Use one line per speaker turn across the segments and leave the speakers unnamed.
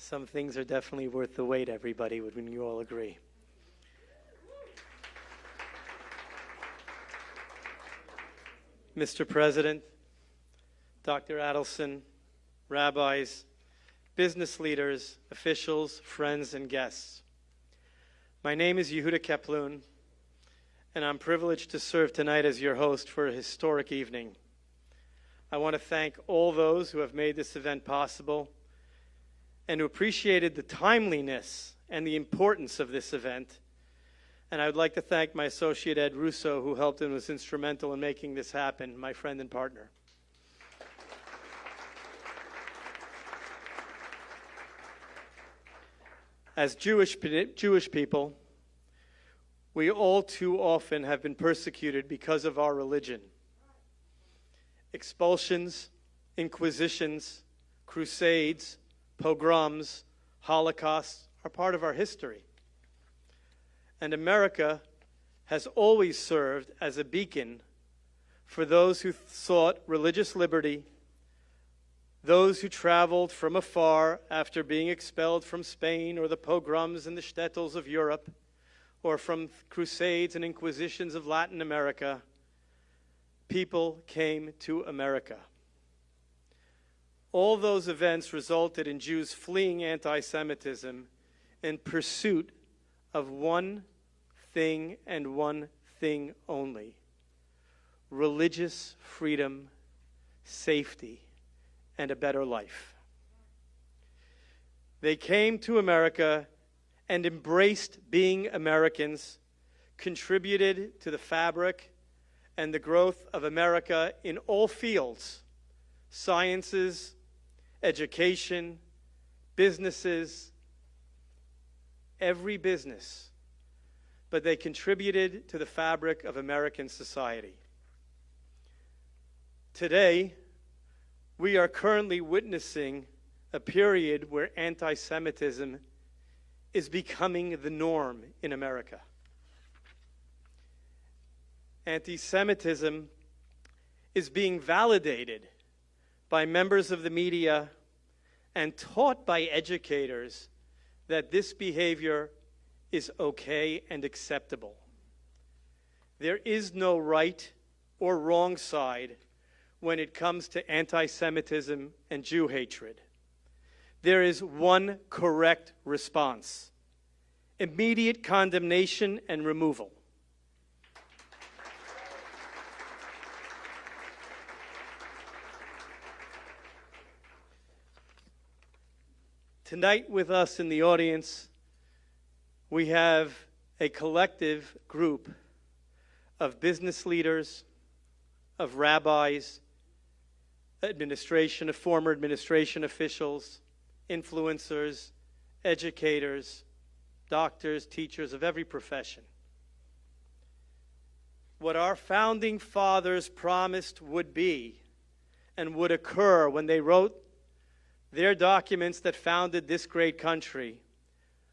Some things are definitely worth the wait, everybody, wouldn't you all agree? Mr. President, Dr. Adelson, rabbis, business leaders, officials, friends, and guests. My name is Yehuda Kaplun, and I'm privileged to serve tonight as your host for a historic evening. I want to thank all those who have made this event possible and who appreciated the timeliness and the importance of this event. And I would like to thank my associate Ed Russo, who helped and was instrumental in making this happen, my friend and partner. As Jewish people, we all too often have been persecuted because of our religion. Expulsions, inquisitions, crusades, pogroms, holocausts are part of our history. And America has always served as a beacon for those who sought religious liberty, those who traveled from afar after being expelled from Spain or the pogroms and the shtetls of Europe, or from crusades and inquisitions of Latin America. People came to America. All those events resulted in Jews fleeing anti-Semitism in pursuit of one thing and one thing only: religious freedom, safety, and a better life. They came to America and embraced being Americans, contributed to the fabric and the growth of America in all fields: sciences, education, businesses, every business. But they contributed to the fabric of American society. Today, we are currently witnessing a period where anti-Semitism is becoming the norm in America. Anti-Semitism is being validated by members of the media and taught by educators that this behavior is okay and acceptable. There is no right or wrong side when it comes to anti-Semitism and Jew hatred. There is one correct response: immediate condemnation and removal. Tonight with us in the audience, we have a collective group of business leaders, of rabbis, former administration officials, influencers, educators, doctors, teachers of every profession. What our founding fathers promised would be and would occur when they wrote their documents that founded this great country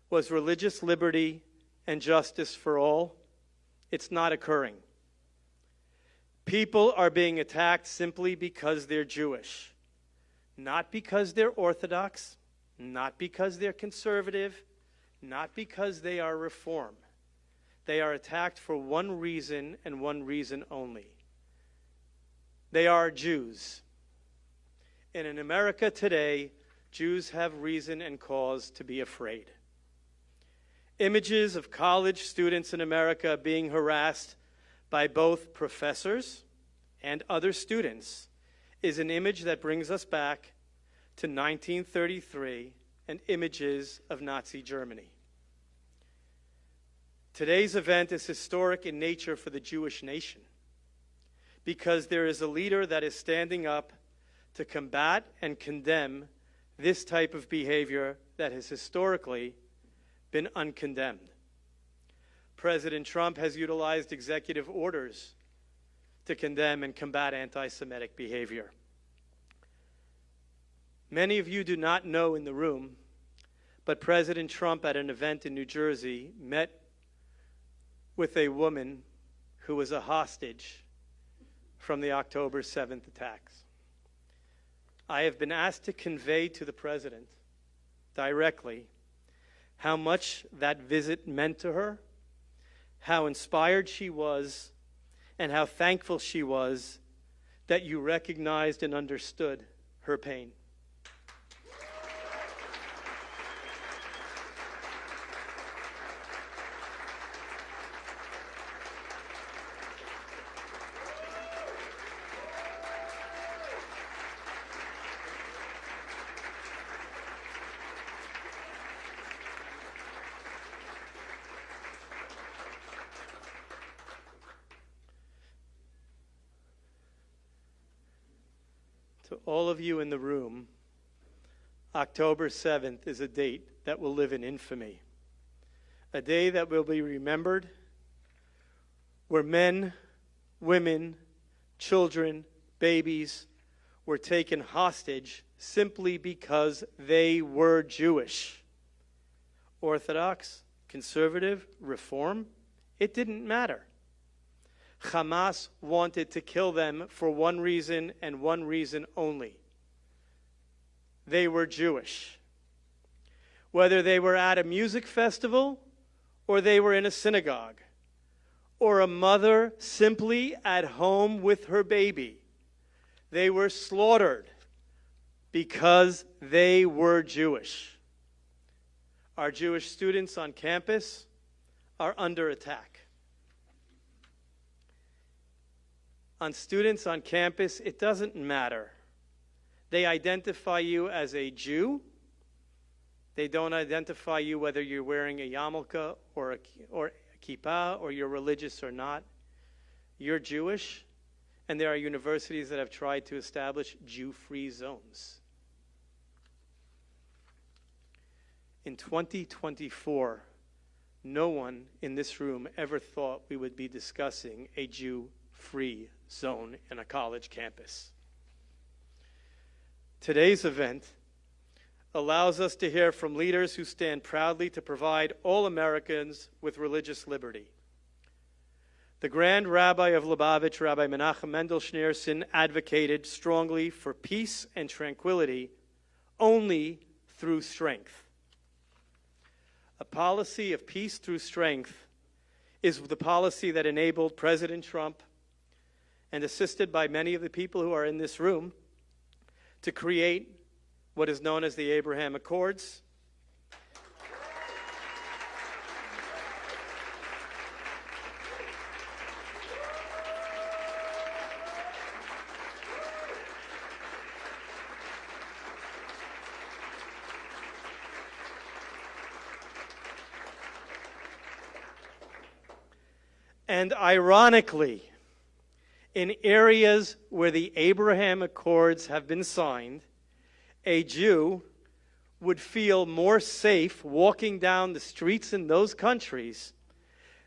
was religious liberty and justice for all. It's not occurring. People are being attacked simply because they're Jewish, not because they're Orthodox, not because they're conservative, not because they are Reform. They are attacked for one reason and one reason only. They are Jews. And in America today, Jews have reason and cause to be afraid. Images of college students in America being harassed by both professors and other students is an image that brings us back to 1933 and images of Nazi Germany. Today's event is historic in nature for the Jewish nation because there is a leader that is standing up to combat and condemn this type of behavior that has historically been uncondemned. President Trump has utilized executive orders to condemn and combat anti-Semitic behavior. Many of you do not know in the room, but President Trump at an event in New Jersey met with a woman who was a hostage from the October 7th attacks. I have been asked to convey to the President directly how much that visit meant to her, how inspired she was, and how thankful she was that you recognized and understood her pain. To all of you in the room, October 7th is a date that will live in infamy. A day that will be remembered where men, women, children, babies were taken hostage simply because they were Jewish. Orthodox, conservative, reform, it didn't matter. Hamas wanted to kill them for one reason and one reason only. They were Jewish. Whether they were at a music festival or they were in a synagogue, or a mother simply at home with her baby, they were slaughtered because they were Jewish. Our Jewish students on campus are under attack. On students on campus, it doesn't matter. They identify you as a Jew. They don't identify you whether you're wearing a yarmulke or a kippah or you're religious or not. You're Jewish, and there are universities that have tried to establish Jew-free zones. In 2024, no one in this room ever thought we would be discussing a Jew-free zone in a college campus. Today's event allows us to hear from leaders who stand proudly to provide all Americans with religious liberty. The Grand Rabbi of Lubavitch, Rabbi Menachem Mendel Schneerson, advocated strongly for peace and tranquility only through strength. A policy of peace through strength is the policy that enabled President Trump, and assisted by many of the people who are in this room, to create what is known as the Abraham Accords. And ironically, in areas where the Abraham Accords have been signed, a Jew would feel more safe walking down the streets in those countries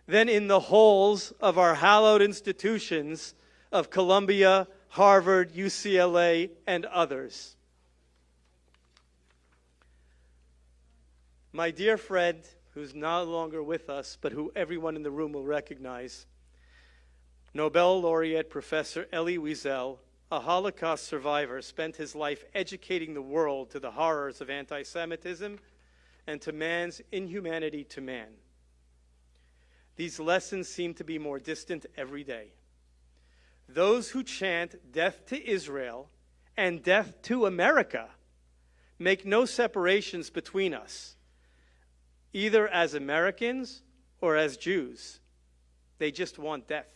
than in the halls of our hallowed institutions of Columbia, Harvard, UCLA, and others. My dear friend, who's no longer with us, but who everyone in the room will recognize, Nobel laureate Professor Elie Wiesel, a Holocaust survivor, spent his life educating the world to the horrors of anti-Semitism and to man's inhumanity to man. These lessons seem to be more distant every day. Those who chant death to Israel and death to America make no separations between us, either as Americans or as Jews. They just want death.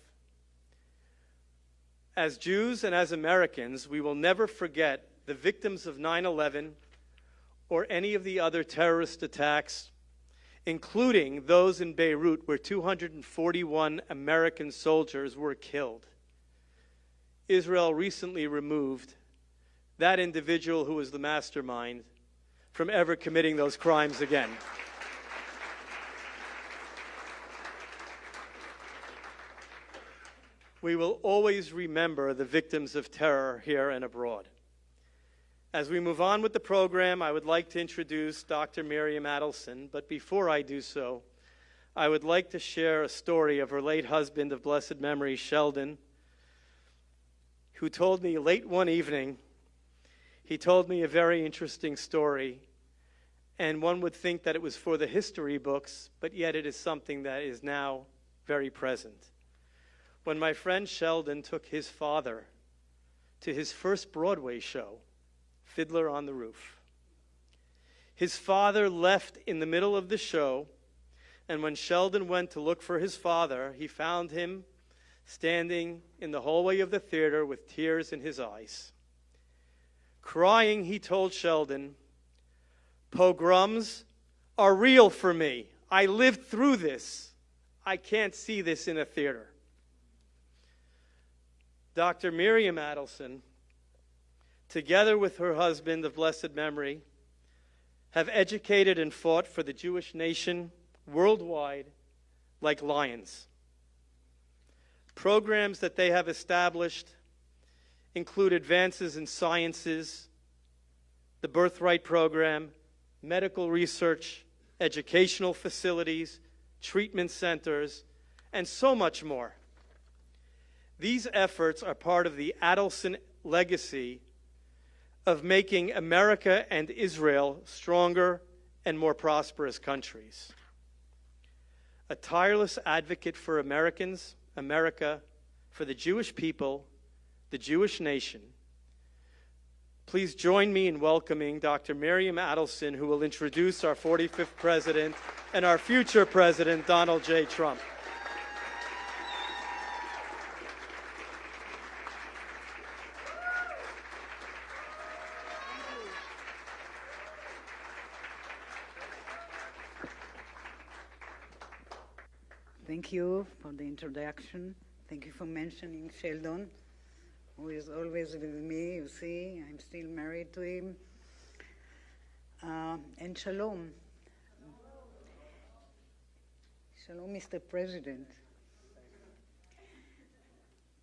As Jews and as Americans, we will never forget the victims of 9/11 or any of the other terrorist attacks, including those in Beirut where 241 American soldiers were killed. Israel recently removed that individual who was the mastermind from ever committing those crimes again. We will always remember the victims of terror here and abroad. As we move on with the program, I would like to introduce Dr. Miriam Adelson, but before I do so, I would like to share a story of her late husband of blessed memory, Sheldon, who told me late one evening, he told me a very interesting story, And one would think that it was for the history books, but yet it is something that is now very present. When my friend Sheldon took his father to his first Broadway show, Fiddler on the Roof, his father left in the middle of the show, and when Sheldon went to look for his father, he found him standing in the hallway of the theater with tears in his eyes. Crying, he told Sheldon, "Pogroms are real for me. I lived through this. I can't see this in a theater." Dr. Miriam Adelson, together with her husband of blessed memory, have educated and fought for the Jewish nation worldwide like lions. Programs that they have established include advances in sciences, the Birthright Program, medical research, educational facilities, treatment centers, and so much more. These efforts are part of the Adelson legacy of making America and Israel stronger and more prosperous countries. A tireless advocate for Americans, America, for the Jewish people, the Jewish nation. Please join me in welcoming Dr. Miriam Adelson, who will introduce our 45th president and our future president, Donald J. Trump.
Thank you for the introduction. Thank you for mentioning Sheldon, who is always with me. You see, I'm still married to him. And shalom. Shalom, Mr. President.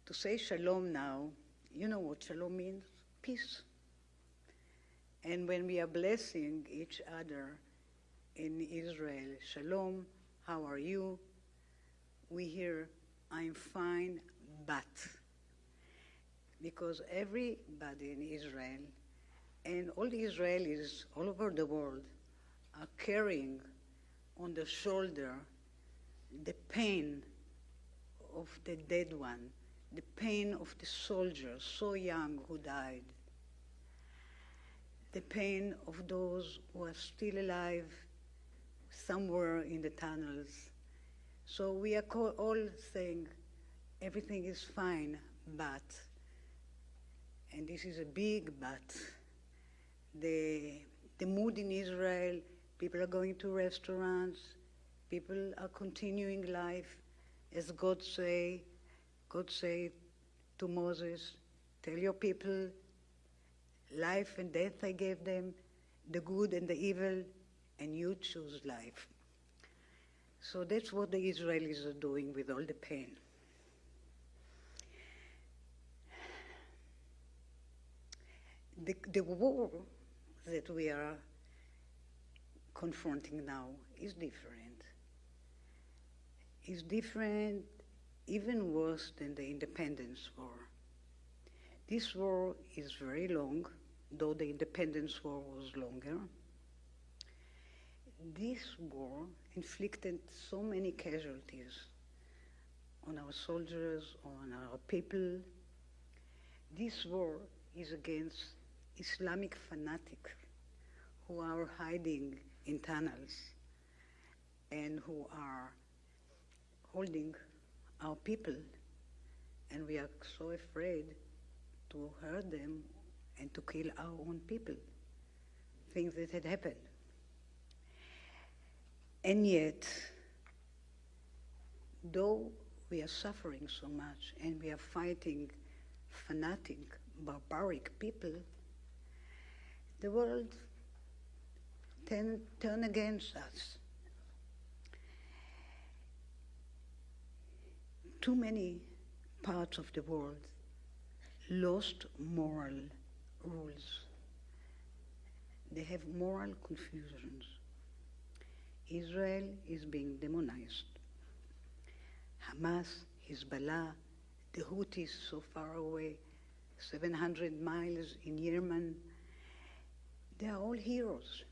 To say shalom now, you know what shalom means? Peace. And when we are blessing each other in Israel, shalom, how are you? We hear, I'm fine, but. Because everybody in Israel and all the Israelis all over the world are carrying on the shoulder the pain of the dead one, the pain of the soldier so young who died, the pain of those who are still alive somewhere in the tunnels. So we are all saying everything is fine, but, and this is a big but, the mood in Israel, people are going to restaurants, people are continuing life as God said to Moses, tell your people, life and death I gave them, the good and the evil, and you choose life. So that's what the Israelis are doing with all the pain. The war that we are confronting now is different. It's different, even worse than the Independence War. This war is very long, though the Independence War was longer. This war inflicted so many casualties on our soldiers, on our people. This war is against Islamic fanatics who are hiding in tunnels and who are holding our people, and we are so afraid to hurt them and to kill our own people, things that had happened. And yet, though we are suffering so much and we are fighting fanatic, barbaric people, the world turn against us. Too many parts of the world lost moral rules. They have moral confusions. Israel is being demonized. Hamas, Hezbollah, the Houthis so far away, 700 miles in Yemen, they are all heroes.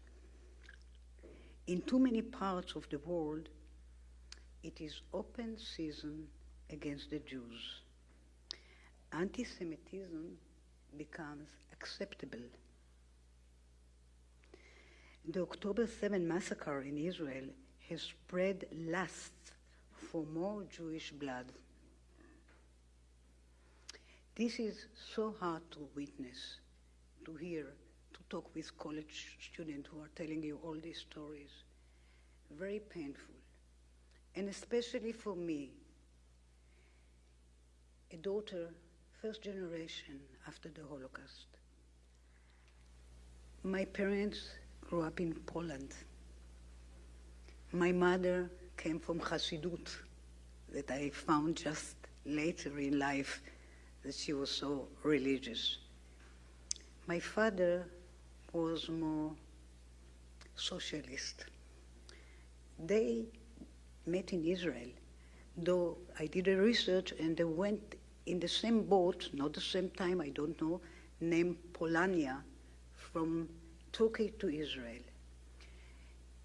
in too many parts of the world, it is open season against the Jews. Anti-Semitism becomes acceptable. The October 7 massacre in Israel has spread lust for more Jewish blood. This is so hard to witness, to hear, to talk with college students who are telling you all these stories. Very painful. And especially for me, a daughter, first generation after the Holocaust. My parents grew up in Poland. My mother came from Hasidut, that I found just later in life that she was so religious. My father was more socialist. They met in Israel, though I did a research and they went in the same boat, not the same time, I don't know, named Polania, from Turkey to Israel.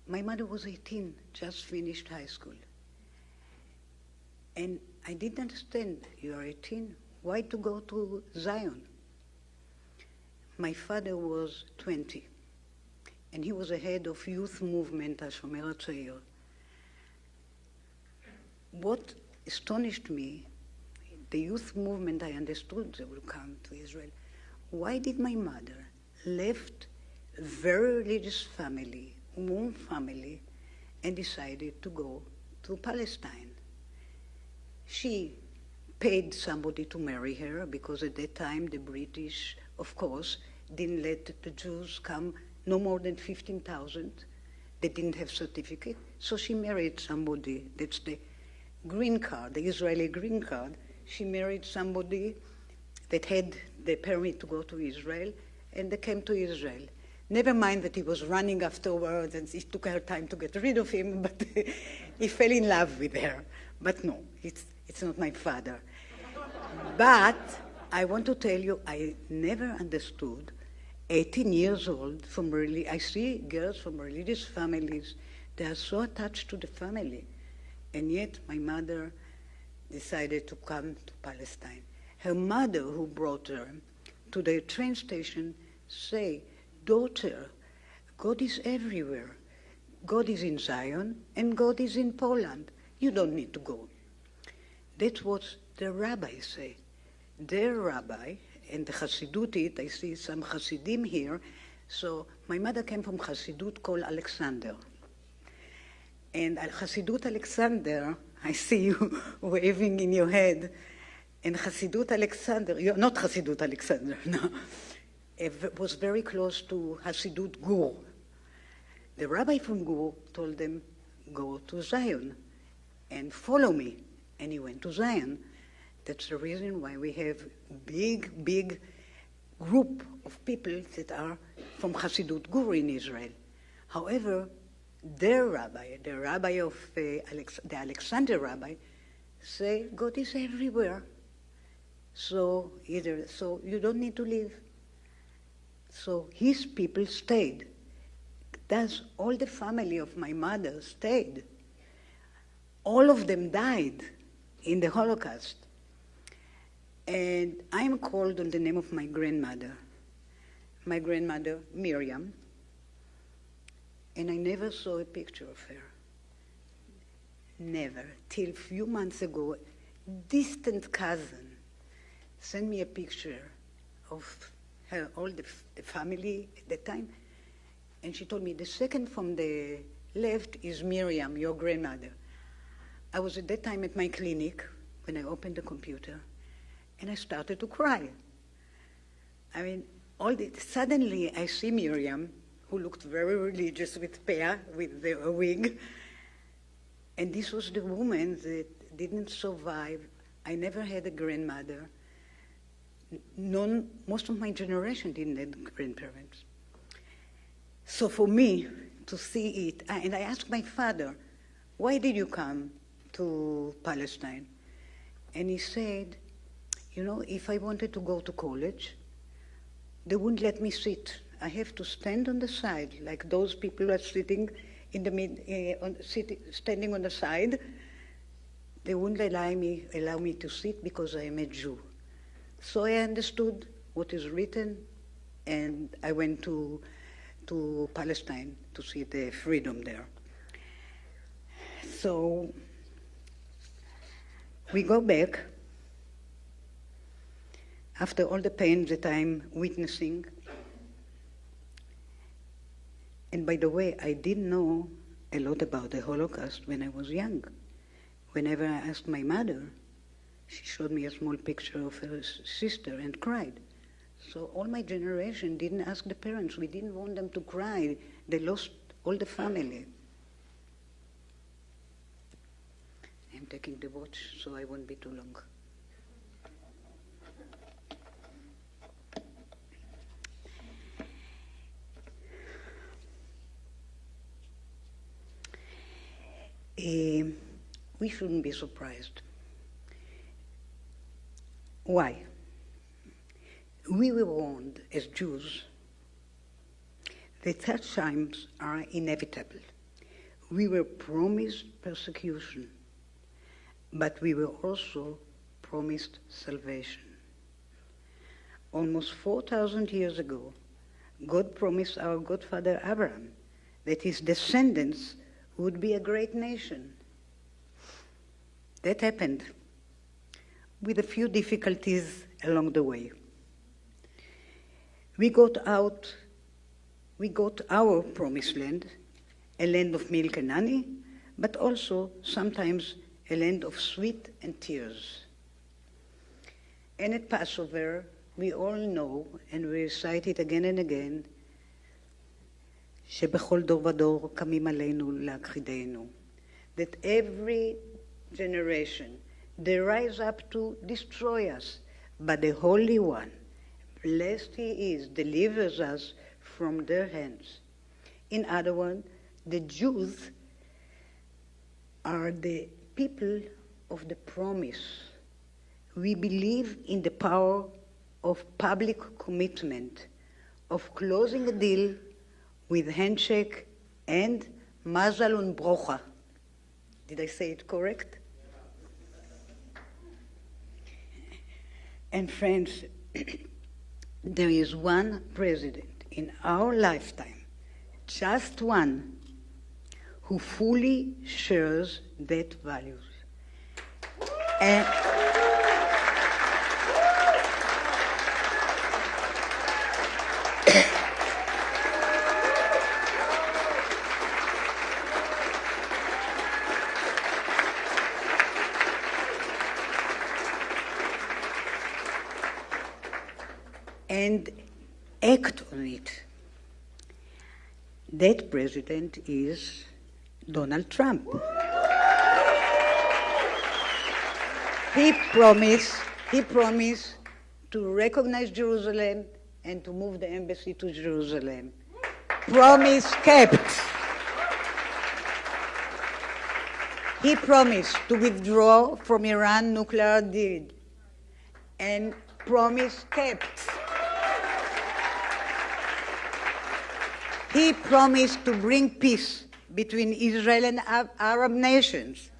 My mother was 18, just finished high school. And I didn't understand, you are 18, why to go to Zion? My father was 20, and he was the head of youth movement, HaShomer HaTzair. What astonished me, the youth movement, I understood they will come to Israel. Why did my mother left a very religious family, warm family, and decided to go to Palestine? She paid somebody to marry her, because at that time the British, of course, didn't let the Jews come no more than 15,000. They didn't have certificate, so she married somebody. That's the green card, the Israeli green card. She married somebody that had the permit to go to Israel, and they came to Israel. Never mind that he was running afterwards, and it took her time to get rid of him, but he fell in love with her. But no, it's not my father. But I want to tell you, I never understood 18 years old I see girls from religious families, they are so attached to the family. And yet my mother decided to come to Palestine. Her mother, who brought her to the train station, say, daughter, God is everywhere. God is in Zion and God is in Poland. You don't need to go. That's what the rabbis say. Their rabbi, and the Hasidutite, I see some Hasidim here. So my mother came from Hasidut called Alexander. And Hasidut Alexander, I see you waving in your head. And Hasidut Alexander, you're not Hasidut Alexander, no. It was very close to Hasidut Gur. The rabbi from Gur told them, go to Zion and follow me. And he went to Zion. That's the reason why we have big group of people that are from Hasidut Gur in Israel. However, their rabbi, the rabbi of the Alexander rabbi, say God is everywhere. So you don't need to leave. So his people stayed. Thus, all the family of my mother stayed. All of them died in the Holocaust. And I am called on the name of my grandmother, Miriam, and I never saw a picture of her. Never. Till a few months ago, a distant cousin sent me a picture of her, all the family at that time, and she told me, the second from the left is Miriam, your grandmother. I was at that time at my clinic when I opened the computer, and I started to cry. I mean, suddenly I see Miriam, who looked very religious with peah, with a wig, and this was the woman that didn't survive. I never had a grandmother. Most of my generation didn't have grandparents. So for me to see it, and I asked my father, why did you come to Palestine? And he said, you know, if I wanted to go to college, they wouldn't let me sit. I have to stand on the side, like those people are sitting in the standing on the side. They wouldn't allow me to sit because I am a Jew. So I understood what is written, and I went to Palestine to see the freedom there. So we go back after all the pain that I'm witnessing. And by the way, I didn't know a lot about the Holocaust when I was young. Whenever I asked my mother, she showed me a small picture of her sister and cried. So all my generation didn't ask the parents. We didn't want them to cry. They lost all the family. I'm taking the watch, so I won't be too long. We shouldn't be surprised. Why? We were warned as Jews that such times are inevitable. We were promised persecution, but we were also promised salvation. Almost 4,000 years ago, God promised our godfather Abraham that his descendants would be a great nation. That happened, with a few difficulties along the way. We got our promised land, a land of milk and honey, but also sometimes a land of sweat and tears. And at Passover, we all know, and we recite it again and again, שבכל דור ודור קמים עלינו להכחידנו. That every generation, they rise up to destroy us, but the Holy One, blessed He is, delivers us from their hands. In other words, the Jews are the people of the promise. We believe in the power of public commitment, of closing a deal with handshake and mazal und brocha. Did I say it correct? And friends, there is one president in our lifetime, just one, who fully shares that values. And act on it. That president is Donald Trump. He promised to recognize Jerusalem and to move the embassy to Jerusalem. Promise kept. He promised to withdraw from Iran nuclear deal, and promise kept. He promised to bring peace between Israel and Arab nations.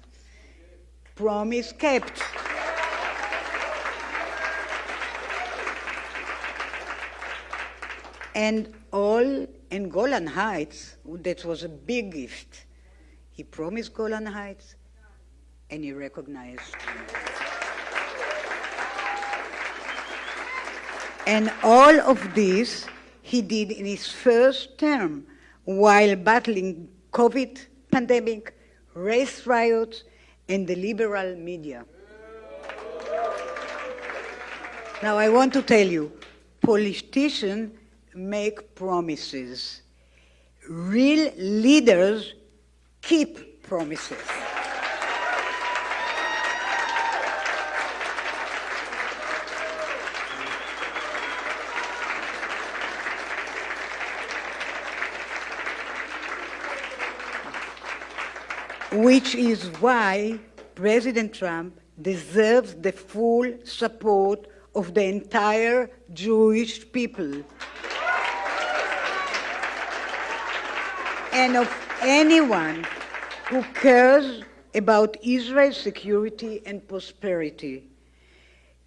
Promise kept. And all in Golan Heights, that was a big gift. He promised Golan Heights, and he recognized. And all of this he did in his first term while battling COVID pandemic, race riots, and the liberal media. Now I want to tell you, politicians make promises. Real leaders keep promises. Which is why President Trump deserves the full support of the entire Jewish people. And anyone who cares about Israel's security and prosperity.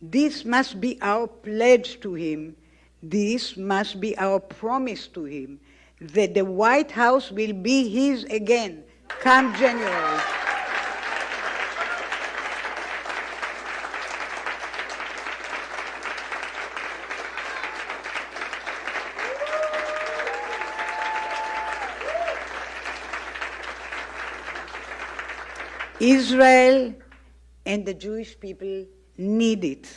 This must be our pledge to him. This must be our promise to him that the White House will be his again come January. Israel and the Jewish people need it.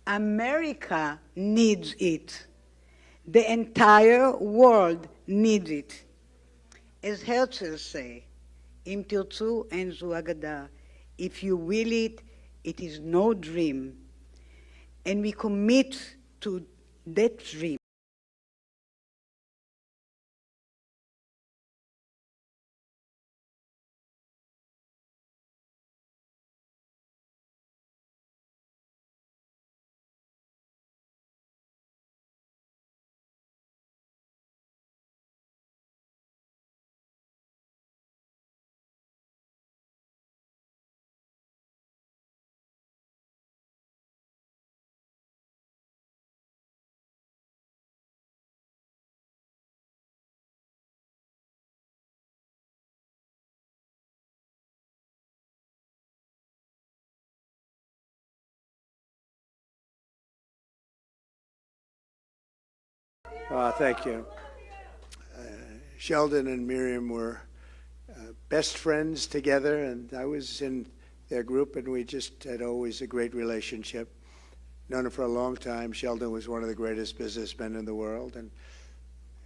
America needs it. The entire world needs it. As Herzl say, אם תרצו אין זו אגדה. If you will it, it is no dream. And we commit to that dream.
Thank you. Sheldon and Miriam were best friends together, and I was in their group, and we just had always a great relationship. Known her for a long time. Sheldon was one of the greatest businessmen in the world, and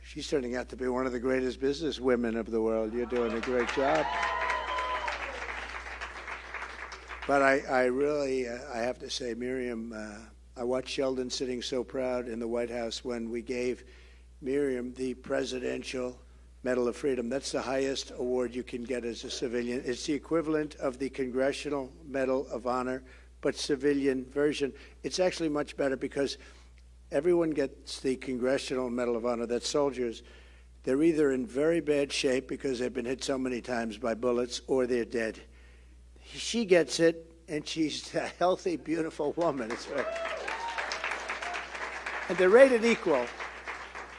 she's turning out to be one of the greatest business women of the world. You're doing a great job. But I really, I have to say, Miriam, I watched Sheldon sitting so proud in the White House when we gave Miriam the Presidential Medal of Freedom. That's the highest award you can get as a civilian. It's the equivalent of the Congressional Medal of Honor, but civilian version. It's actually much better because everyone gets the Congressional Medal of Honor. That's soldiers. They're either in very bad shape because they've been hit so many times by bullets, or they're dead. She gets it, and she's a healthy, beautiful woman. It's right. And they're rated equal.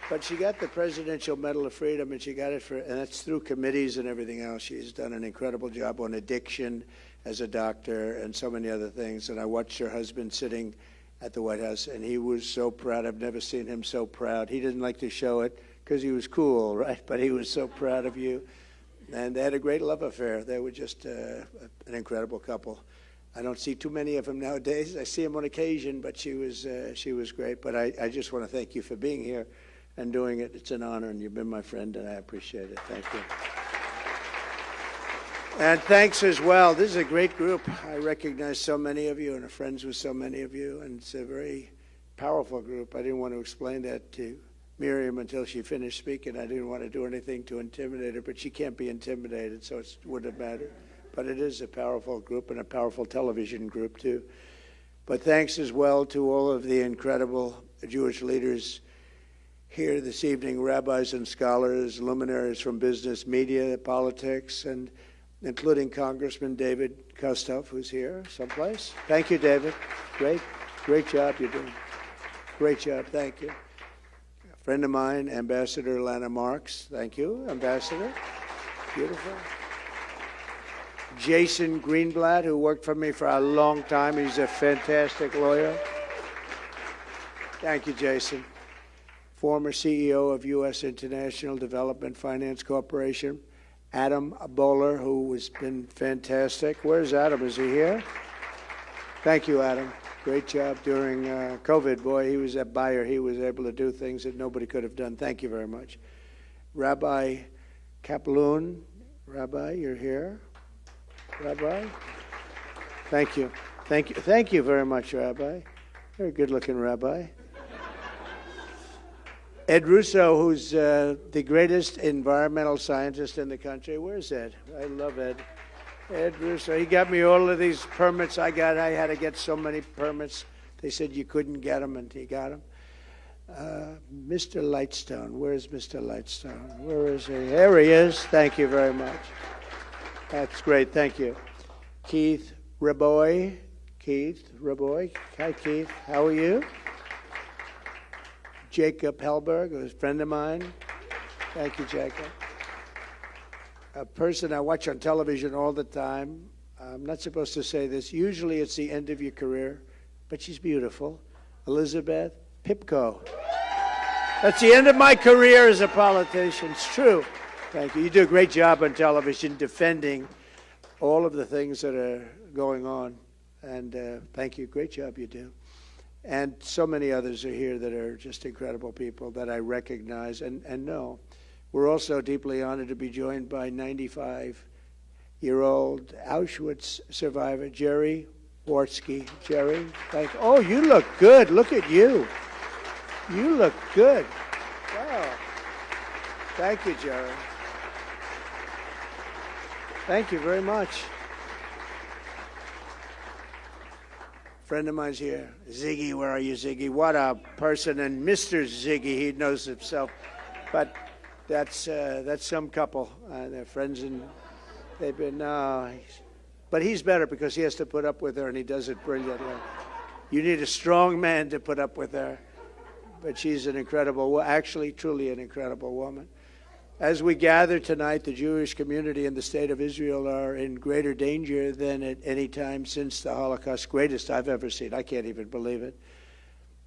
But she got the Presidential Medal of Freedom, and she got it and that's through committees and everything else. She's done an incredible job on addiction as a doctor and so many other things. And I watched her husband sitting at the White House, and he was so proud. I've never seen him so proud. He didn't like to show it because he was cool, right? But he was so proud of you. And they had a great love affair. They were just an incredible couple. I don't see too many of them nowadays. I see them on occasion, but she was great. But I just want to thank you for being here and doing it. It's an honor, and you've been my friend, and I appreciate it. Thank you. And thanks as well. This is a great group. I recognize so many of you and are friends with so many of you, and it's a very powerful group. I didn't want to explain that to Miriam until she finished speaking. I didn't want to do anything to intimidate her, but she can't be intimidated, so it wouldn't matter. But it is a powerful group and a powerful television group, too. But thanks as well to all of the incredible Jewish leaders here this evening, rabbis and scholars, luminaries from business, media, politics, and including Congressman David Kustoff, who's here someplace. Thank you, David. Great job you're doing. Great job. Thank you. A friend of mine, Ambassador Lana Marks. Thank you, Ambassador. Beautiful. Jason Greenblatt, who worked for me for a long time. He's a fantastic lawyer. Thank you, Jason. Former CEO of U.S. International Development Finance Corporation, Adam Bowler, who has been fantastic. Where's Adam? Is he here? Thank you, Adam. Great job during COVID. Boy, he was a buyer. He was able to do things that nobody could have done. Thank you very much. Rabbi Kaplan. Rabbi, you're here. Rabbi? Thank you. Thank you very much, Rabbi. Very good-looking Rabbi. Ed Russo, who's the greatest environmental scientist in the country. Where's Ed? I love Ed. Ed Russo. He got me all of these permits I had to get so many permits. They said you couldn't get them, and he got them. Mr. Lightstone. Where's Mr. Lightstone? Where is he? There he is. Thank you very much. That's great. Thank you. Keith Raboy. Keith Raboy. Hi, Keith. How are you? Jacob Hellberg, who's a friend of mine. Thank you, Jacob. A person I watch on television all the time. I'm not supposed to say this. Usually it's the end of your career, but she's beautiful. Elizabeth Pipko. That's the end of my career as a politician. It's true. Thank you. You do a great job on television defending all of the things that are going on. And thank you. Great job you do. And so many others are here that are just incredible people that I recognize and know. We're also deeply honored to be joined by 95-year-old Auschwitz survivor, Jerry Wartsky. Jerry, thank you. Oh, you look good. Look at you. You look good. Wow. Thank you, Jerry. Thank you very much. Friend of mine's here. Ziggy, where are you, Ziggy? What a person. And Mr. Ziggy, he knows himself. But that's some couple. They're friends, and they've been... but he's better because he has to put up with her, and he does it brilliantly. You need a strong man to put up with her. But she's an incredible, actually, truly an incredible woman. As we gather tonight, the Jewish community in the state of Israel are in greater danger than at any time since the Holocaust, greatest I've ever seen. I can't even believe it.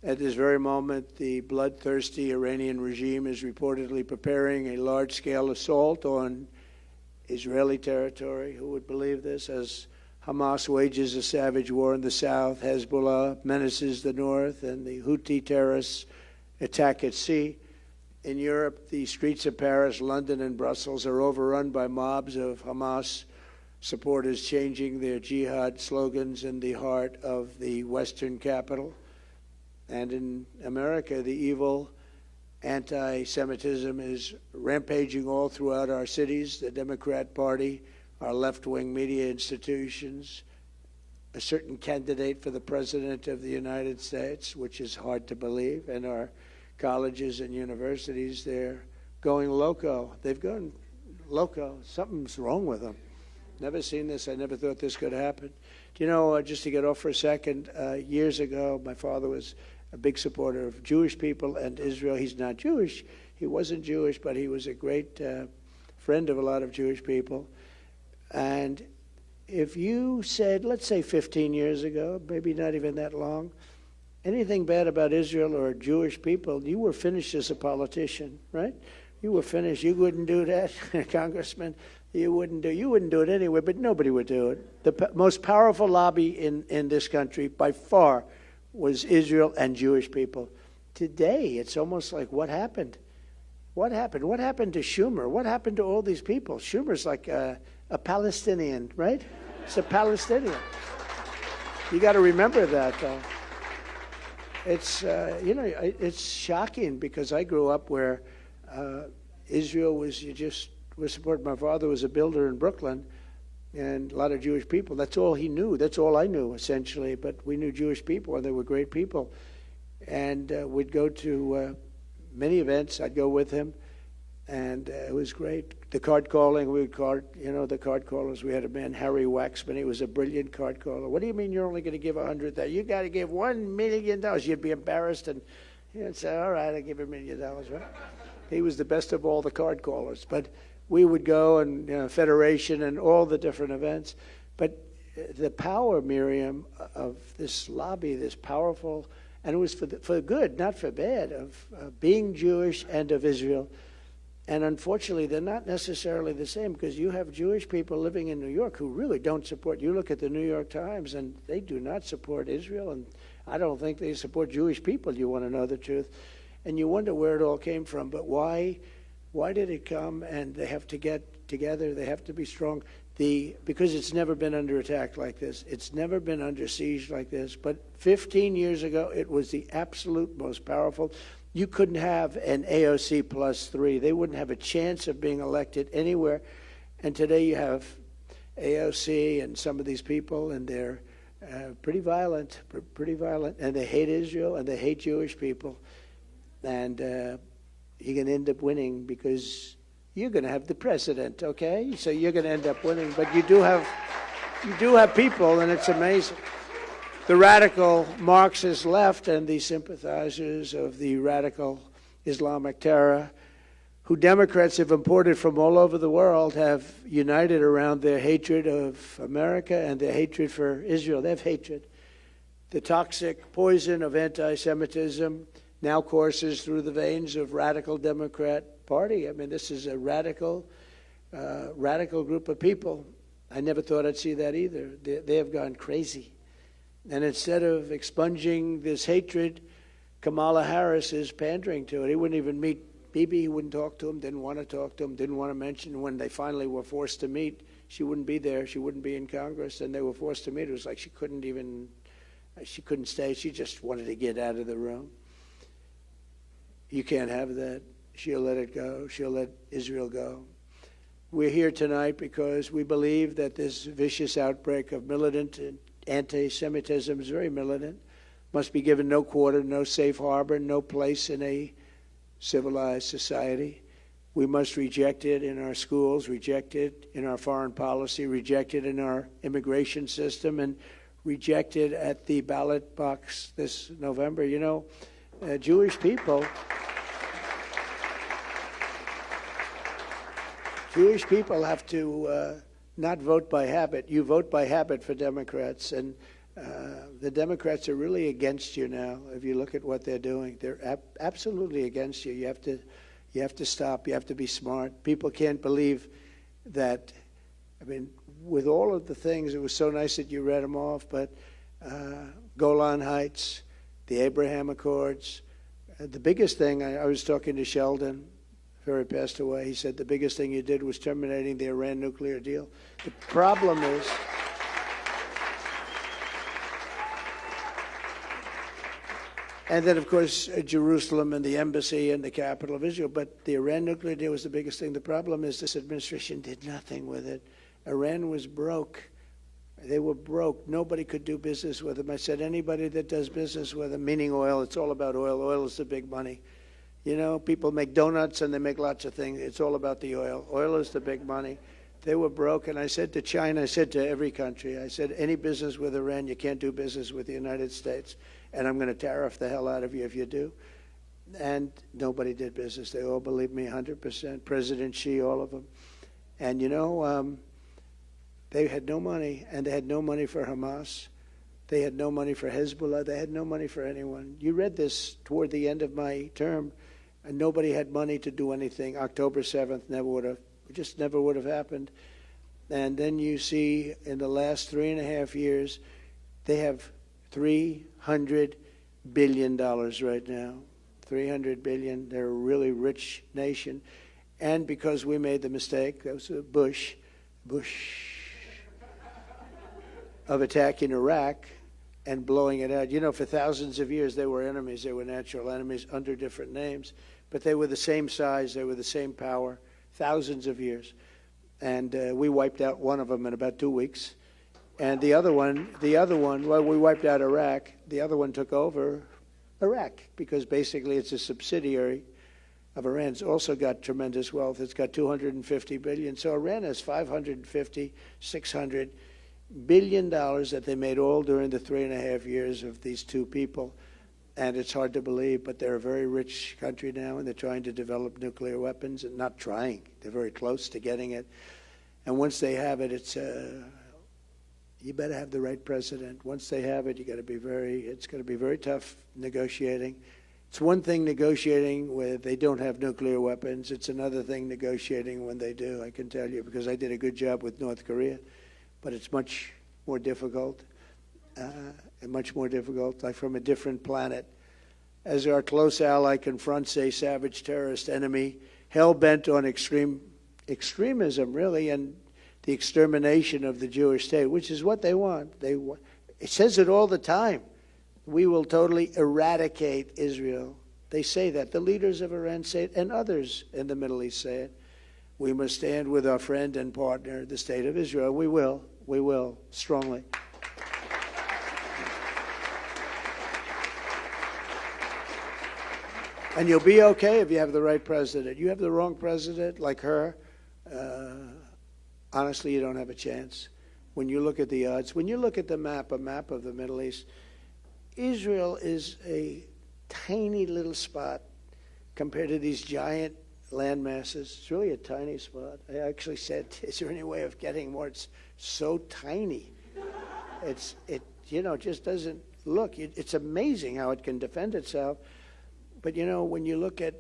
At this very moment, the bloodthirsty Iranian regime is reportedly preparing a large-scale assault on Israeli territory. Who would believe this? As Hamas wages a savage war in the south, Hezbollah menaces the north, and the Houthi terrorists attack at sea. In Europe, the streets of Paris, London, and Brussels are overrun by mobs of Hamas supporters changing their jihad slogans in the heart of the Western capital. And in America, the evil anti-Semitism is rampaging all throughout our cities. The Democrat Party, our left-wing media institutions, a certain candidate for the President of the United States, which is hard to believe, and our colleges and universities, they're going loco. They've gone loco. Something's wrong with them. Never seen this. I never thought this could happen. Do you know, just to get off for a second, years ago, my father was a big supporter of Jewish people and Israel. He's not Jewish. He wasn't Jewish, but he was a great friend of a lot of Jewish people. And if you said, let's say 15 years ago, maybe not even that long, anything bad about Israel or Jewish people, you were finished as a politician, right? You were finished. You wouldn't do that, Congressman. You wouldn't do it anyway, but nobody would do it. The most powerful lobby in this country, by far, was Israel and Jewish people. Today, it's almost like, what happened? What happened? What happened to Schumer? What happened to all these people? Schumer's like a Palestinian, right? It's a Palestinian. You got to remember that, though. It's, it's shocking because I grew up where Israel was supported. My father was a builder in Brooklyn, and a lot of Jewish people. That's all he knew. That's all I knew, essentially. But we knew Jewish people, and they were great people. And we'd go to many events. I'd go with him, and it was great. The card calling, we would card, the card callers. We had a man, Harry Waxman. He was a brilliant card caller. What do you mean you're only going to give $100,000? You got to give $1 million. You'd be embarrassed, and you'd say, all right, I'll give $1 million, right? He was the best of all the card callers. But we would go and Federation and all the different events. But the power, Miriam, of this lobby, this powerful, and it was for good, not for bad, of being Jewish and of Israel. And unfortunately, they're not necessarily the same because you have Jewish people living in New York who really don't support. You look at the New York Times, and they do not support Israel, and I don't think they support Jewish people, you want to know the truth. And you wonder where it all came from. But why did it come? And they have to get together. They have to be strong. Because it's never been under attack like this. It's never been under siege like this. But 15 years ago, it was the absolute most powerful. You couldn't have an AOC plus 3. They wouldn't have a chance of being elected anywhere. And today you have AOC and some of these people, and they're pretty violent, and they hate Israel, and they hate Jewish people. And you're going to end up winning because you're going to have the president, okay? So you're going to end up winning. But you do have people, and it's amazing. The radical Marxist left and the sympathizers of the radical Islamic terror, who Democrats have imported from all over the world, have united around their hatred of America and their hatred for Israel. They have hatred. The toxic poison of anti-Semitism now courses through the veins of radical Democrat Party. I mean, this is a radical group of people. I never thought I'd see that either. They have gone crazy. And instead of expunging this hatred, Kamala Harris is pandering to it. He wouldn't even meet Bibi. He wouldn't talk to him, didn't want to talk to him, didn't want to mention. When they finally were forced to meet, she wouldn't be there. She wouldn't be in Congress, and they were forced to meet. It was like she couldn't stay. She just wanted to get out of the room. You can't have that. She'll let it go. She'll let Israel go. We're here tonight because we believe that this vicious outbreak of militant anti-Semitism is very militant, must be given no quarter, no safe harbor, no place in a civilized society. We must reject it in our schools, reject it in our foreign policy, reject it in our immigration system, and reject it at the ballot box this November. You know, Jewish people have to not vote by habit. You vote by habit for Democrats, and the Democrats are really against you now. If you look at what they're doing, they're absolutely against you. You have to stop. You have to be smart. People can't believe that. I mean, with all of the things, it was so nice that you read them off, but Golan Heights, the Abraham Accords, the biggest thing, I was talking to Sheldon, before he passed away. He said the biggest thing you did was terminating the Iran nuclear deal. The problem is, and then, of course, Jerusalem and the embassy and the capital of Israel. But the Iran nuclear deal was the biggest thing. The problem is this administration did nothing with it. Iran was broke. They were broke. Nobody could do business with them. I said, anybody that does business with them, meaning oil, it's all about oil. Oil is the big money. You know, people make donuts and they make lots of things. It's all about the oil. Oil is the big money. They were broke. And I said to China, I said to every country, I said, any business with Iran, you can't do business with the United States. And I'm going to tariff the hell out of you if you do. And nobody did business. They all believed me 100%. President Xi, all of them. And, you know, they had no money. And they had no money for Hamas. They had no money for Hezbollah. They had no money for anyone. You read this toward the end of my term. And nobody had money to do anything. October 7th never would have happened. And then you see in the last 3.5 years, they have $300 billion right now. $300 billion. They're a really rich nation. And because we made the mistake, that was Bush, of attacking Iraq and blowing it out. You know, for thousands of years, they were enemies. They were natural enemies under different names. But they were the same size. They were the same power, thousands of years. And we wiped out one of them in about 2 weeks. And the other one, well, we wiped out Iraq. The other one took over Iraq because basically it's a subsidiary of Iran. It's also got tremendous wealth. It's got $250 billion. So Iran has $550, $600 billion that they made all during the 3.5 years of these two people. And it's hard to believe, but they're a very rich country now, and they're trying to develop nuclear weapons. And not trying, they're very close to getting it. And once they have it, it's you better have the right president. Once they have it, it's going to be very tough negotiating. It's one thing negotiating when they don't have nuclear weapons. It's another thing negotiating when they do, I can tell you, because I did a good job with North Korea. But it's much more difficult. Like from a different planet. As our close ally confronts a savage terrorist enemy, hell-bent on extremism, really, and the extermination of the Jewish state, which is what they want. It says it all the time. We will totally eradicate Israel. They say that. The leaders of Iran say it, and others in the Middle East say it. We must stand with our friend and partner, the state of Israel. We will, strongly. And you'll be okay if you have the right president. You have the wrong president, like her, honestly, you don't have a chance. When you look at the odds, when you look at the map, a map of the Middle East, Israel is a tiny little spot compared to these giant land masses. It's really a tiny spot. I actually said, is there any way of getting more? It's so tiny. It just doesn't look. It's amazing how it can defend itself. But, when you look at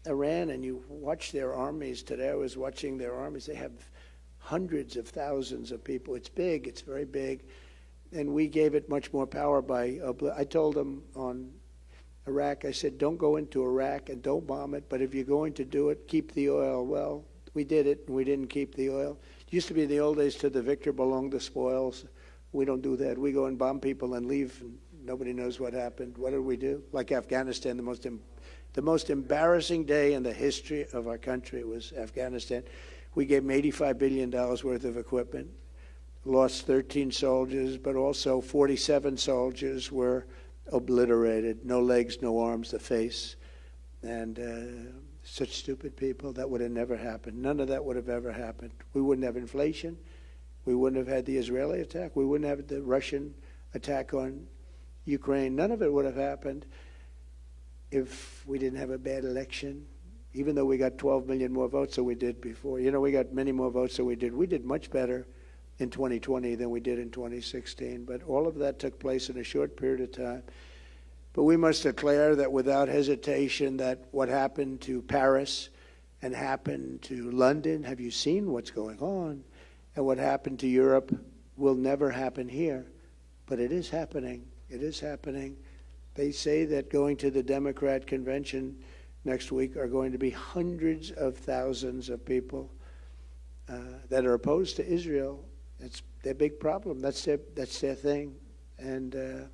Iran and you watch their armies today, I was watching their armies. They have hundreds of thousands of people. It's big. It's very big. And we gave it much more power I told them on Iraq, I said, don't go into Iraq and don't bomb it, but if you're going to do it, keep the oil. Well, we did it, and we didn't keep the oil. It used to be in the old days, to the victor belong the spoils. We don't do that. We go and bomb people and leave, and nobody knows what happened. What did we do? Like Afghanistan, the most embarrassing day in the history of our country was Afghanistan. We gave them $85 billion worth of equipment, lost 13 soldiers, but also 47 soldiers were obliterated. No legs, no arms, the face. And such stupid people. That would have never happened. None of that would have ever happened. We wouldn't have inflation. We wouldn't have had the Israeli attack. We wouldn't have the Russian attack on Ukraine. None of it would have happened if we didn't have a bad election, even though we got 12 million more votes than we did before. We got many more votes than we did. We did much better in 2020 than we did in 2016. But all of that took place in a short period of time. But we must declare that without hesitation that what happened to Paris and happened to London, have you seen what's going on? And what happened to Europe will never happen here. But it is happening. It is happening. They say that going to the Democrat convention next week are going to be hundreds of thousands of people that are opposed to Israel. It's their big problem. That's their thing. And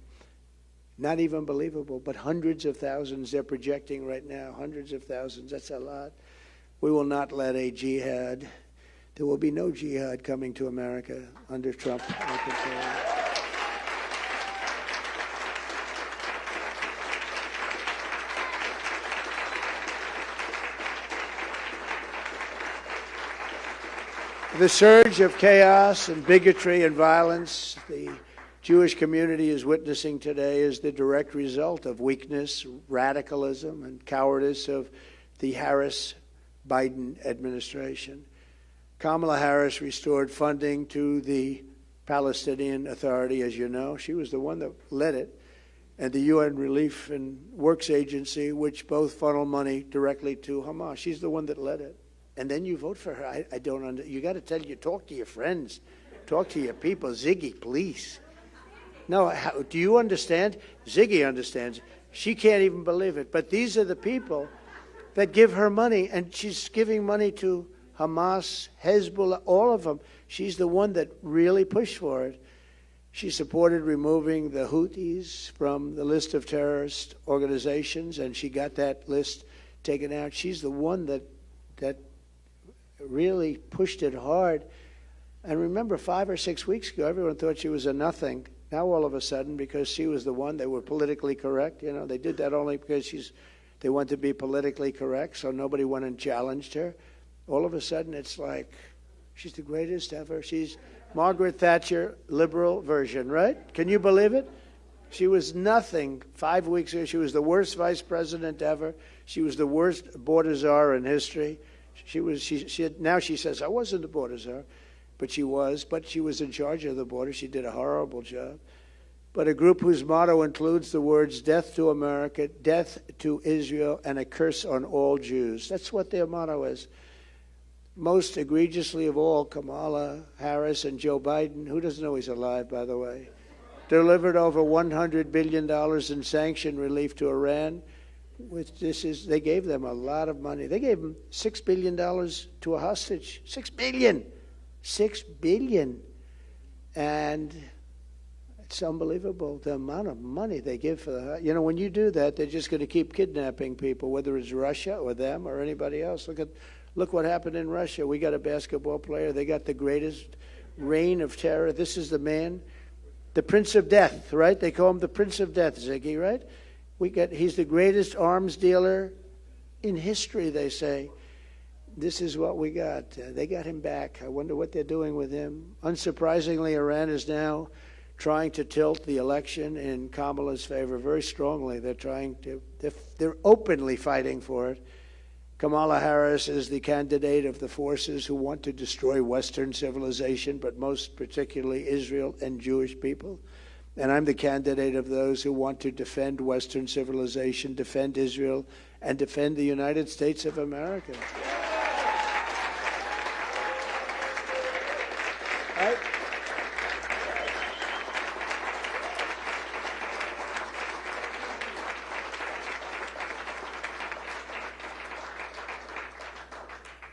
not even believable, but hundreds of thousands they're projecting right now. Hundreds of thousands. That's a lot. We will not let a jihad. There will be no jihad coming to America under Trump. I can tell you. The surge of chaos and bigotry and violence the Jewish community is witnessing today is the direct result of weakness, radicalism, and cowardice of the Harris-Biden administration. Kamala Harris restored funding to the Palestinian Authority, as you know. She was the one that led it, and the UN Relief and Works Agency, which both funnel money directly to Hamas. She's the one that led it. And then you vote for her. I don't you got to talk to your friends, talk to your people. Ziggy, please. No, do you understand? Ziggy understands. She can't even believe it. But these are the people that give her money, and she's giving money to Hamas, Hezbollah, all of them. She's the one that really pushed for it. She supported removing the Houthis from the list of terrorist organizations, and she got that list taken out. She's the one that really pushed it hard. And remember, 5 or 6 weeks ago, everyone thought she was a nothing. Now, all of a sudden, because she was the one, they were politically correct. They did that only because they wanted to be politically correct, so nobody went and challenged her. All of a sudden, it's like she's the greatest ever. She's Margaret Thatcher, liberal version, right? Can you believe it? She was nothing 5 weeks ago. She was the worst vice president ever. She was the worst border czar in history. Now she says, I wasn't the border czar, but she was in charge of the border. She did a horrible job. But a group whose motto includes the words, death to America, death to Israel, and a curse on all Jews. That's what their motto is. Most egregiously of all, Kamala Harris and Joe Biden, who doesn't know he's alive, by the way, delivered over $100 billion in sanction relief to Iran. They gave them a lot of money. They gave them $6 billion to a hostage. $6 billion. $6 billion. And it's unbelievable the amount of money they give for the. When you do that, they're just going to keep kidnapping people, whether it's Russia or them or anybody else. Look what happened in Russia. We got a basketball player. They got the greatest reign of terror. This is the man, the Prince of Death, right? They call him the Prince of Death, Ziggy, right? He's the greatest arms dealer in history, they say, this is what we got. They got him back. I wonder what they're doing with him. Unsurprisingly, Iran is now trying to tilt the election in Kamala's favor very strongly. They're openly fighting for it. Kamala Harris is the candidate of the forces who want to destroy Western civilization, but most particularly Israel and Jewish people. And I'm the candidate of those who want to defend Western civilization, defend Israel, and defend the United States of America.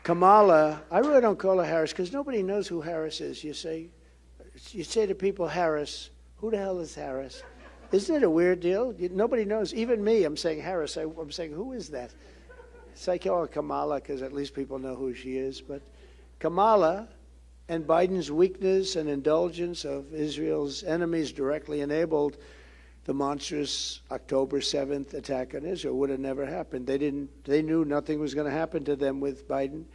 Kamala, I really don't call her Harris because nobody knows who Harris is. You say to people, Harris, who the hell is Harris? Isn't it a weird deal? Nobody knows. Even me, I'm saying Harris. I'm saying, who is that? It's like, oh, Kamala, because at least people know who she is. But Kamala and Biden's weakness and indulgence of Israel's enemies directly enabled the monstrous October 7th attack on Israel. Would have never happened. They knew nothing was going to happen to them with Biden.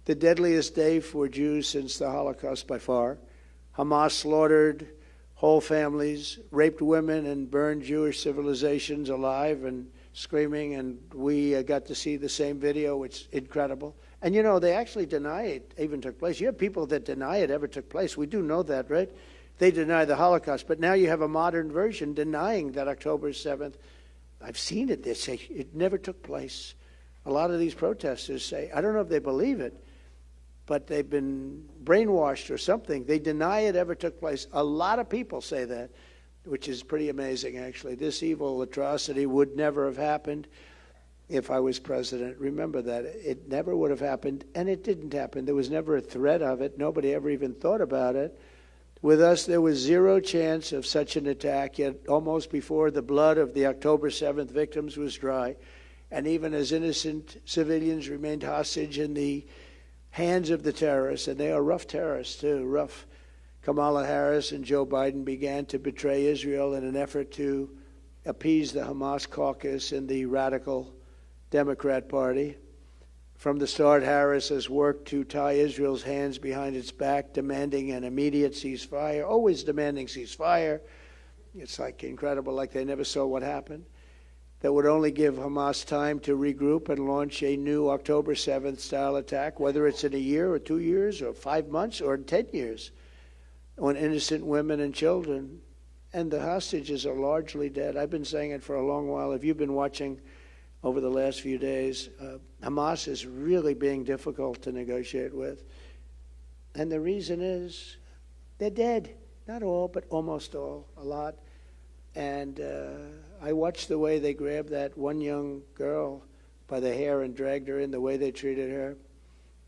The deadliest day for Jews since the Holocaust by far. Hamas slaughtered whole families, raped women, and burned Jewish civilizations alive and screaming. And we got to see the same video. It's incredible. And, you know, they actually deny it even took place. You have people that deny it ever took place. We do know that, right? They deny the Holocaust. But now you have a modern version denying that October 7th. I've seen it. They say it never took place. A lot of these protesters say, I don't know if they believe it, but they've been brainwashed or something. They deny it ever took place. A lot of people say that, which is pretty amazing, actually. This evil atrocity would never have happened if I was president. Remember that. It never would have happened, and it didn't happen. There was never a threat of it. Nobody ever even thought about it. With us, there was zero chance of such an attack, yet almost before the blood of the October 7th victims was dry, and even as innocent civilians remained hostage in the hands of the terrorists, and they are rough terrorists too, rough. Kamala Harris and Joe Biden began to betray Israel in an effort to appease the Hamas caucus in the radical Democrat Party. From the start, Harris has worked to tie Israel's hands behind its back, demanding an immediate ceasefire, always demanding ceasefire. It's like incredible, like they never saw what happened. That would only give Hamas time to regroup and launch a new October 7th style attack, whether it's in a year or 2 years or 5 months or 10 years, on innocent women and children. And the hostages are largely dead. I've been saying it for a long while. If you've been watching over the last few days, Hamas is really being difficult to negotiate with. And the reason is they're dead. Not all, but almost all, a lot. And I watched the way they grabbed that one young girl by the hair and dragged her in, the way they treated her.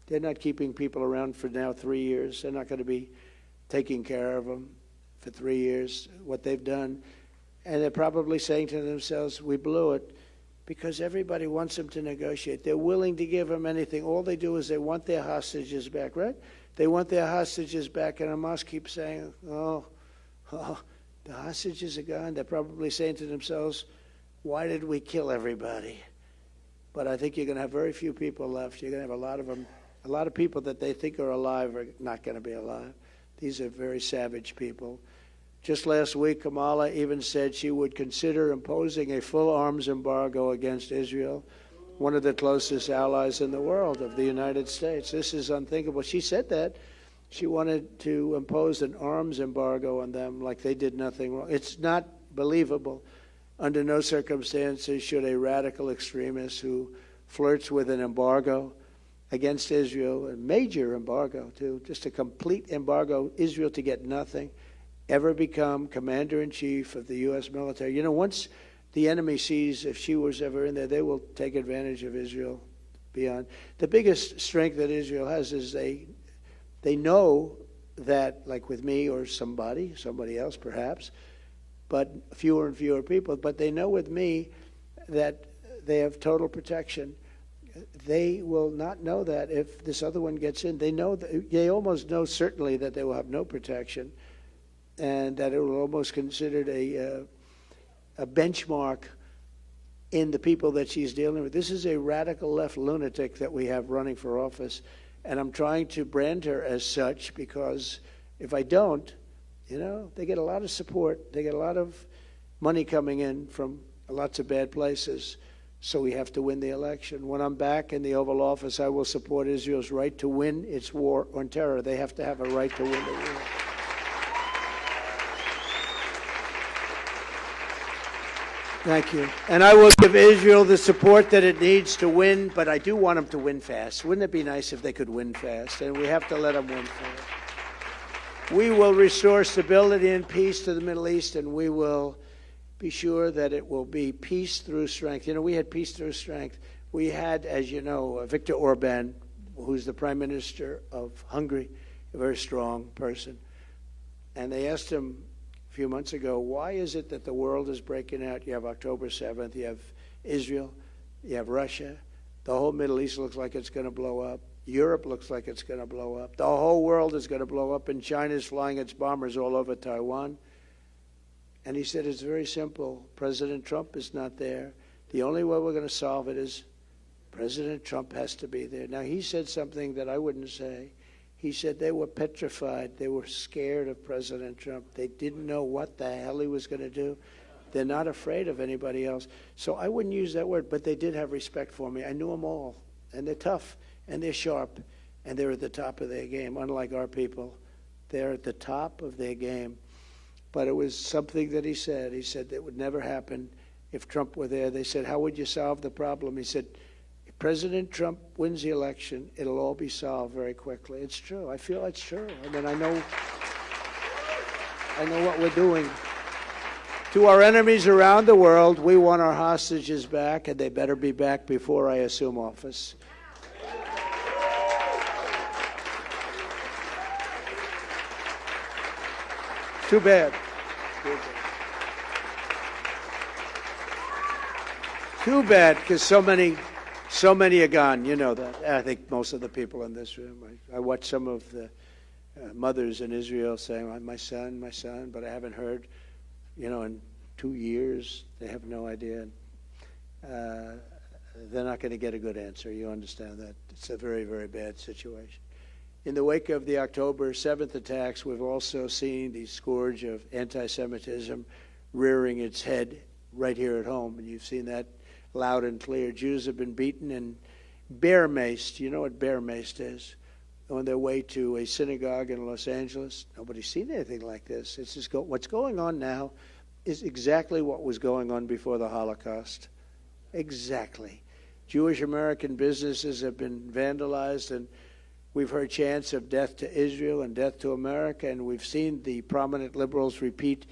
They're not keeping people around for now 3 years. They're not going to be taking care of them for 3 years, what they've done. And they're probably saying to themselves, we blew it, because everybody wants them to negotiate. They're willing to give them anything. All they do is they want their hostages back, right? They want their hostages back, and Hamas keeps saying, oh, the hostages are gone. They're probably saying to themselves, why did we kill everybody? But I think you're going to have very few people left. You're going to have a lot of them. A lot of people that they think are alive are not going to be alive. These are very savage people. Just last week, Kamala even said she would consider imposing a full arms embargo against Israel, one of the closest allies in the world of the United States. This is unthinkable. She said that. She wanted to impose an arms embargo on them like they did nothing wrong. It's not believable. Under no circumstances should a radical extremist who flirts with an embargo against Israel, a major embargo too, just a complete embargo, Israel to get nothing, ever become commander-in-chief of the U.S. military. You know, once the enemy sees if she was ever in there, they will take advantage of Israel beyond. The biggest strength that Israel has is they know that, like with me or somebody else perhaps, but fewer and fewer people, but they know with me that they have total protection. They will not know that if this other one gets in. They know that, they almost know certainly that they will have no protection, and that it will almost considered a benchmark in the people that she's dealing with. This is a radical left lunatic that we have running for office, and I'm trying to brand her as such, because if I don't, they get a lot of support. They get a lot of money coming in from lots of bad places. So we have to win the election. When I'm back in the Oval Office, I will support Israel's right to win its war on terror. They have to have a right to win the war. Thank you. And I will give Israel the support that it needs to win, but I do want them to win fast. Wouldn't it be nice if they could win fast? And we have to let them win fast. We will restore stability and peace to the Middle East, and we will be sure that it will be peace through strength. We had peace through strength. We had, as you know, Viktor Orban, who's the Prime Minister of Hungary, a very strong person. And they asked him a few months ago, why is it that the world is breaking out? You have October 7th, you have Israel, you have Russia. The whole Middle East looks like it's going to blow up. Europe looks like it's going to blow up. The whole world is going to blow up, and China's flying its bombers all over Taiwan. And he said, it's very simple. President Trump is not there. The only way we're going to solve it is President Trump has to be there. Now, he said something that I wouldn't say. He said they were petrified. They were scared of President Trump. They didn't know what the hell he was going to do. They're not afraid of anybody else. So I wouldn't use that word, but they did have respect for me. I knew them all. And they're tough, and they're sharp, and they're at the top of their game. Unlike our people, they're at the top of their game. But it was something that he said. He said that would never happen if Trump were there. They said, how would you solve the problem? He said, if President Trump wins the election, it'll all be solved very quickly. It's true. I feel it's true. I mean, I know what we're doing. To our enemies around the world, we want our hostages back, and they better be back before I assume office. Too bad. Too bad, because so many are gone. You know that. I think most of the people in this room. I watched some of the mothers in Israel saying, my son, but I haven't heard, in 2 years. They have no idea. They're not going to get a good answer. You understand that. It's a very, very bad situation. In the wake of the October 7th attacks, we've also seen the scourge of anti-Semitism rearing its head right here at home, and you've seen that loud and clear. Jews have been beaten and bear-maced. You know what bear-maced is? On their way to a synagogue in Los Angeles. Nobody's seen anything like this. It's just what's going on now is exactly what was going on before the Holocaust. Exactly. Jewish American businesses have been vandalized, and we've heard chants of death to Israel and death to America, and we've seen the prominent liberals repeat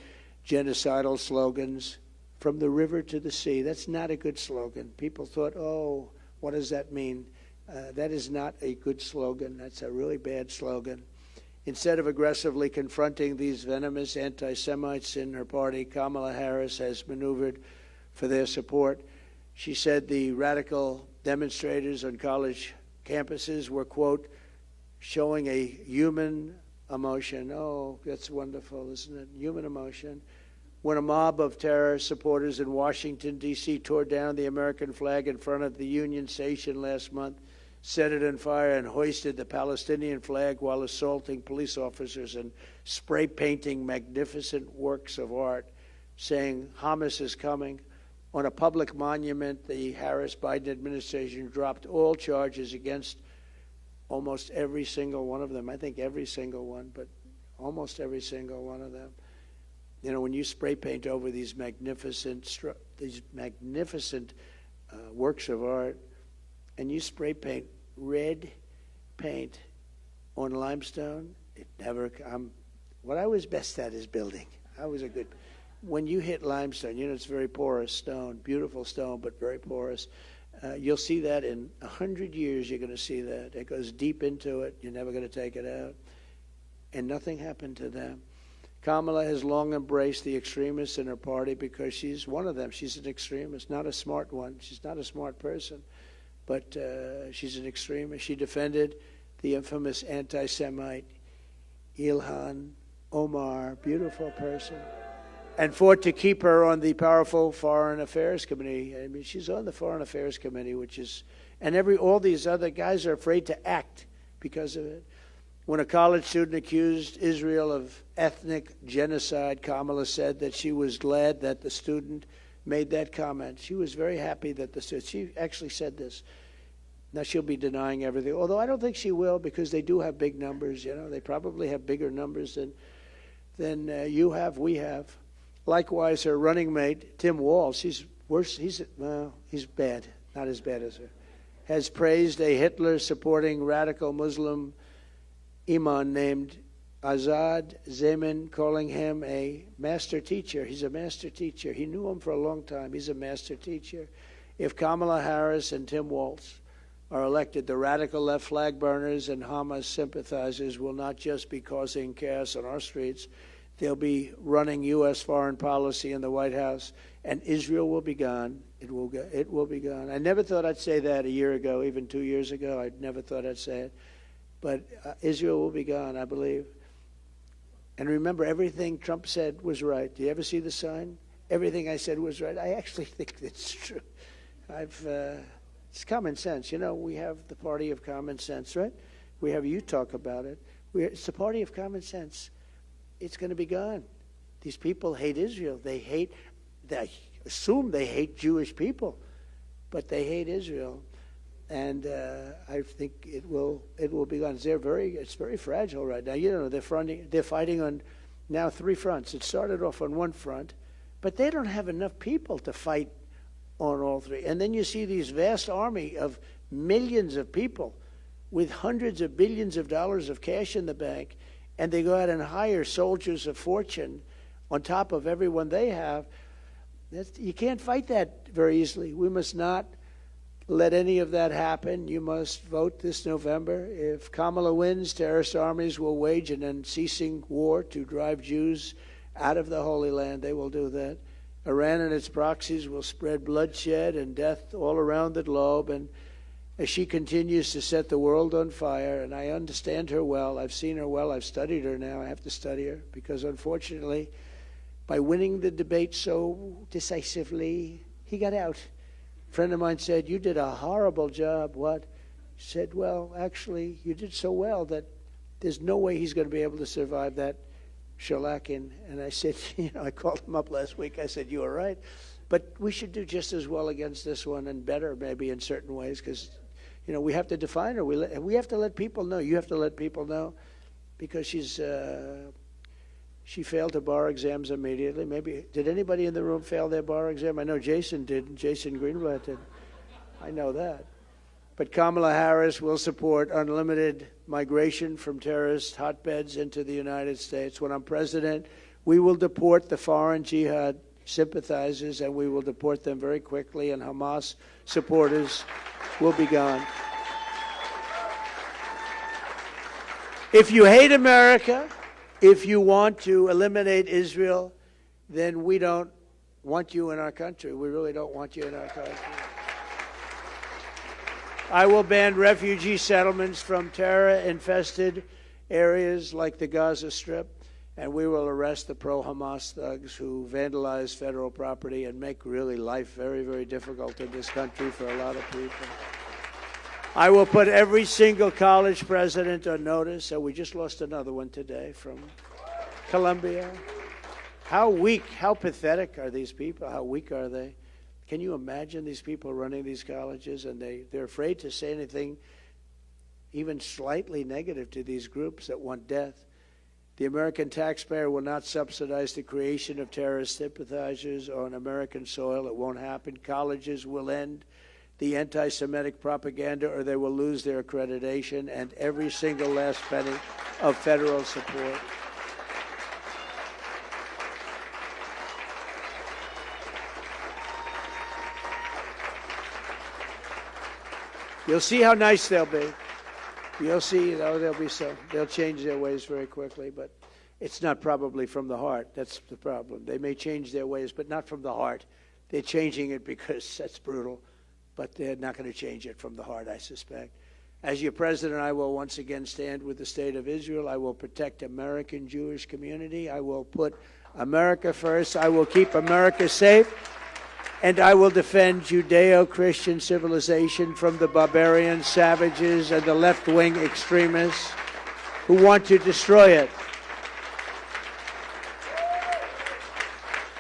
genocidal slogans from the river to the sea. That's not a good slogan. People thought, oh, what does that mean? That is not a good slogan. That's a really bad slogan. Instead of aggressively confronting these venomous anti-Semites in her party, Kamala Harris has maneuvered for their support. She said the radical demonstrators on college campuses were, quote, showing a human emotion. Oh, that's wonderful, isn't it? Human emotion. When a mob of terror supporters in Washington, D.C. tore down the American flag in front of the Union Station last month, set it on fire, and hoisted the Palestinian flag while assaulting police officers and spray painting magnificent works of art, saying Hamas is coming. On a public monument, the Harris-Biden administration dropped all charges against almost every single one of them. I think every single one, but almost every single one of them. When you spray paint over these magnificent works of art, and you spray paint red paint on limestone, it never. What I was best at is building. When you hit limestone, it's very porous stone, beautiful stone, but very porous. You'll see that in 100 years. You're going to see that. It goes deep into it. You're never going to take it out. And nothing happened to them. Kamala has long embraced the extremists in her party because she's one of them. She's an extremist, not a smart one. She's not a smart person, but she's an extremist. She defended the infamous anti-Semite Ilhan Omar, beautiful person. and fought to keep her on the powerful Foreign Affairs Committee. I mean, she's on the Foreign Affairs Committee, which is, and all these other guys are afraid to act because of it. When a college student accused Israel of ethnic genocide, Kamala said that she was glad that the student made that comment. She was very happy that she actually said this. Now she'll be denying everything, although I don't think she will, because they do have big numbers. You know, they probably have bigger numbers than you have, we have. Likewise, her running mate, Tim Walz, he's worse. He's bad, not as bad as her, has praised a Hitler-supporting radical Muslim imam named Azad Zeman, calling him a master teacher. He's a master teacher. He knew him for a long time. He's a master teacher. If Kamala Harris and Tim Walz are elected, the radical left flag burners and Hamas sympathizers will not just be causing chaos on our streets, they'll be running U.S. foreign policy in the White House, and Israel will be gone. It will be gone. I never thought I'd say that a year ago, even 2 years ago. I never thought I'd say it. But Israel will be gone, I believe. And remember, everything Trump said was right. Do you ever see the sign? Everything I said was right. I actually think it's true. It's common sense. You know, we have the party of common sense, right? We have you talk about it. It's the party of common sense. It's going to be gone. These people hate Israel. They assume they hate Jewish people, but they hate Israel. And I think it will be gone. It's very fragile right now. You know, they're fighting on now 3 fronts. It started off on one front, but they don't have enough people to fight on all 3. And then you see these vast army of millions of people with hundreds of billions of dollars of cash in the bank, and they go out and hire soldiers of fortune on top of everyone they have. You can't fight that very easily. We must not let any of that happen. You must vote this November. If Kamala wins, terrorist armies will wage an unceasing war to drive Jews out of the Holy Land. They will do that. Iran and its proxies will spread bloodshed and death all around the globe. And as she continues to set the world on fire, and I understand her well, I've seen her well, I've studied her now, I have to study her, because unfortunately, by winning the debate so decisively, he got out. A friend of mine said, "You did a horrible job." What? He said, "Well, actually, you did so well that there's no way he's going to be able to survive that shellacking." And I said, I called him up last week. I said, "You are right. But we should do just as well against this one, and better maybe in certain ways, because, we have to define her. We have to let people know. You have to let people know, because she failed her bar exams immediately. Maybe, did anybody in the room fail their bar exam? I know Jason did. Jason Greenblatt did. I know that. But Kamala Harris will support unlimited migration from terrorist hotbeds into the United States. When I'm president, we will deport the foreign jihad sympathizers, and we will deport them very quickly, and Hamas supporters will be gone. If you hate America, if you want to eliminate Israel, then we don't want you in our country. We really don't want you in our country. I will ban refugee settlements from terror-infested areas like the Gaza Strip, and we will arrest the pro-Hamas thugs who vandalize federal property and make really life very, very difficult in this country for a lot of people. I will put every single college president on notice, and we just lost another one today from Columbia. How weak, how pathetic are these people? How weak are they? Can you imagine these people running these colleges, and they're afraid to say anything even slightly negative to these groups that want death? The American taxpayer will not subsidize the creation of terrorist sympathizers on American soil. It won't happen. Colleges will end the anti-Semitic propaganda, or they will lose their accreditation and every single last penny of federal support. You'll see how nice they'll be. You'll see, they'll change their ways very quickly, but it's not probably from the heart. That's the problem. They may change their ways, but not from the heart. They're changing it because that's brutal, but they're not going to change it from the heart, I suspect. As your president, I will once again stand with the state of Israel. I will protect American Jewish community. I will put America first. I will keep America safe. And I will defend Judeo-Christian civilization from the barbarian savages and the left-wing extremists who want to destroy it.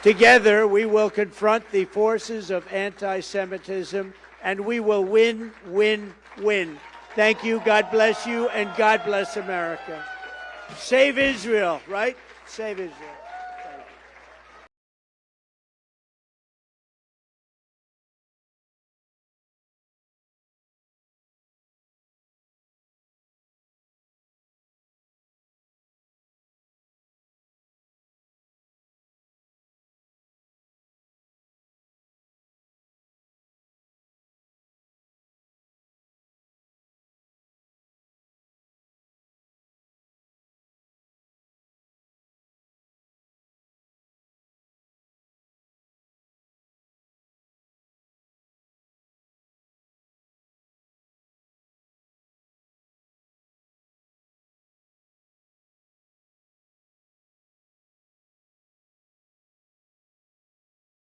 Together, we will confront the forces of anti-Semitism, and we will win, win, win. Thank you, God bless you, and God bless America. Save Israel, right? Save Israel.